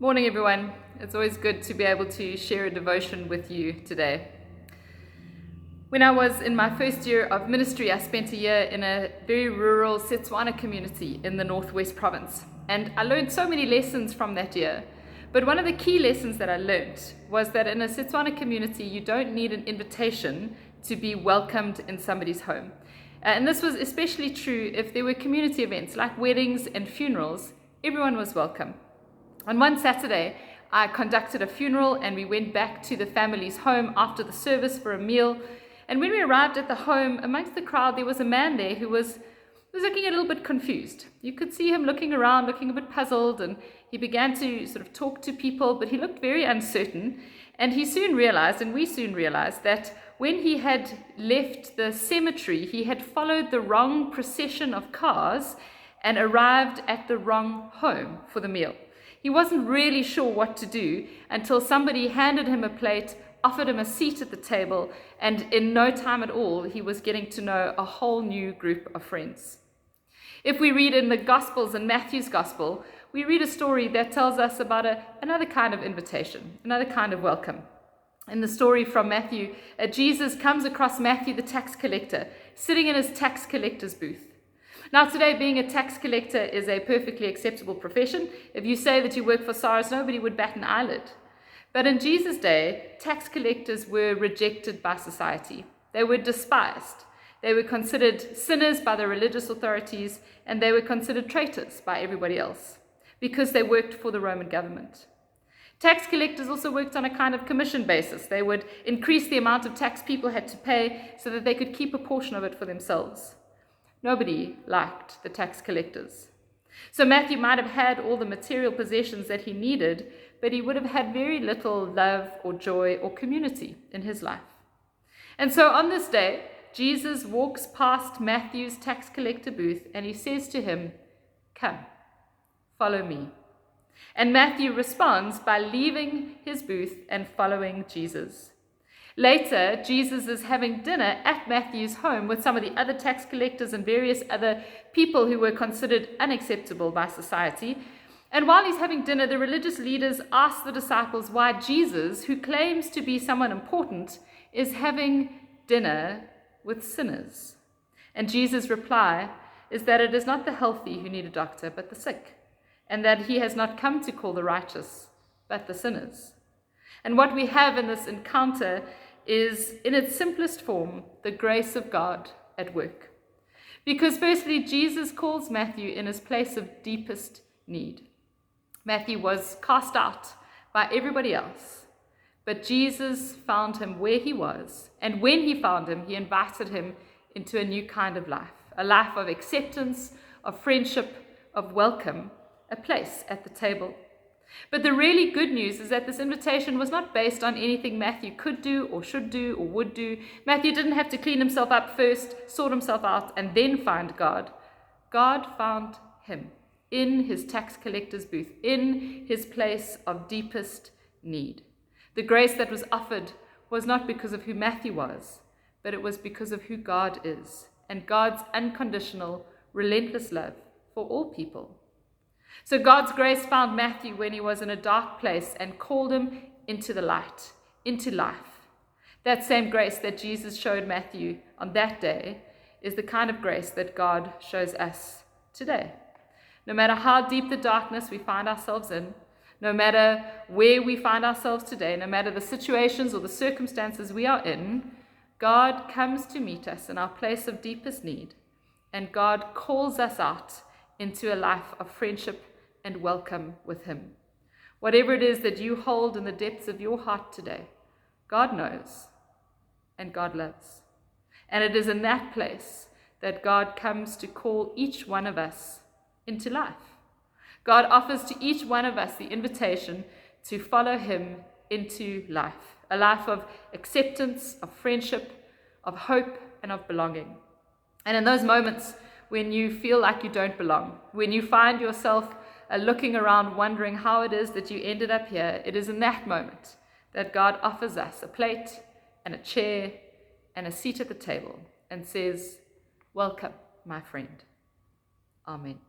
Morning, everyone. It's always good to be able to share a devotion with you today. When I was in my first year of ministry, I spent a year in a very rural Setswana community in the Northwest Province. And I learned so many lessons from that year. But one of the key lessons that I learned was that in a Setswana community, you don't need an invitation to be welcomed in somebody's home. And this was especially true if there were community events like weddings and funerals. Everyone was welcome. On one Saturday, I conducted a funeral and we went back to the family's home after the service for a meal. And when we arrived at the home, amongst the crowd, there was a man there who was looking a little bit confused. You could see him looking around, looking a bit puzzled, and he began to sort of talk to people, but he looked very uncertain. And he soon realized, and we soon realized, that when he had left the cemetery, he had followed the wrong procession of cars and arrived at the wrong home for the meal. He wasn't really sure what to do until somebody handed him a plate, offered him a seat at the table, and in no time at all, he was getting to know a whole new group of friends. If we read in the Gospels, in Matthew's Gospel, we read a story that tells us about another kind of invitation, another kind of welcome. In the story from Matthew, Jesus comes across Matthew, the tax collector, sitting in his tax collector's booth. Now today, being a tax collector is a perfectly acceptable profession. If you say that you work for SARS, nobody would bat an eyelid. But in Jesus' day, tax collectors were rejected by society. They were despised. They were considered sinners by the religious authorities, and they were considered traitors by everybody else because they worked for the Roman government. Tax collectors also worked on a kind of commission basis. They would increase the amount of tax people had to pay so that they could keep a portion of it for themselves. Nobody liked the tax collectors. So Matthew might have had all the material possessions that he needed, but he would have had very little love or joy or community in his life. And so on this day, Jesus walks past Matthew's tax collector booth and he says to him, "Come, follow me." And Matthew responds by leaving his booth and following Jesus. Later, Jesus is having dinner at Matthew's home with some of the other tax collectors and various other people who were considered unacceptable by society. And while he's having dinner, the religious leaders ask the disciples why Jesus, who claims to be someone important, is having dinner with sinners. And Jesus' reply is that it is not the healthy who need a doctor, but the sick, and that he has not come to call the righteous, but the sinners. And what we have in this encounter is, in its simplest form, the grace of God at work. Because firstly, Jesus calls Matthew in his place of deepest need. Matthew was cast out by everybody else, but Jesus found him where he was. And when he found him, he invited him into a new kind of life, a life of acceptance, of friendship, of welcome, a place at the table. But the really good news is that this invitation was not based on anything Matthew could do or should do or would do. Matthew didn't have to clean himself up first, sort himself out, and then find God. God found him in his tax collector's booth, in his place of deepest need. The grace that was offered was not because of who Matthew was, but it was because of who God is and God's unconditional, relentless love for all people. So God's grace found Matthew when he was in a dark place and called him into the light, into life. That same grace that Jesus showed Matthew on that day is the kind of grace that God shows us today. No matter how deep the darkness we find ourselves in, no matter where we find ourselves today, no matter the situations or the circumstances we are in, God comes to meet us in our place of deepest need, and God calls us out into a life of friendship and welcome with him. Whatever it is that you hold in the depths of your heart today, God knows and God loves. And it is in that place that God comes to call each one of us into life. God offers to each one of us the invitation to follow him into life, a life of acceptance, of friendship, of hope, and of belonging. And in those moments when you feel like you don't belong, when you find yourself looking around wondering how it is that you ended up here, it is in that moment that God offers us a plate and a chair and a seat at the table and says, "Welcome, my friend." Amen.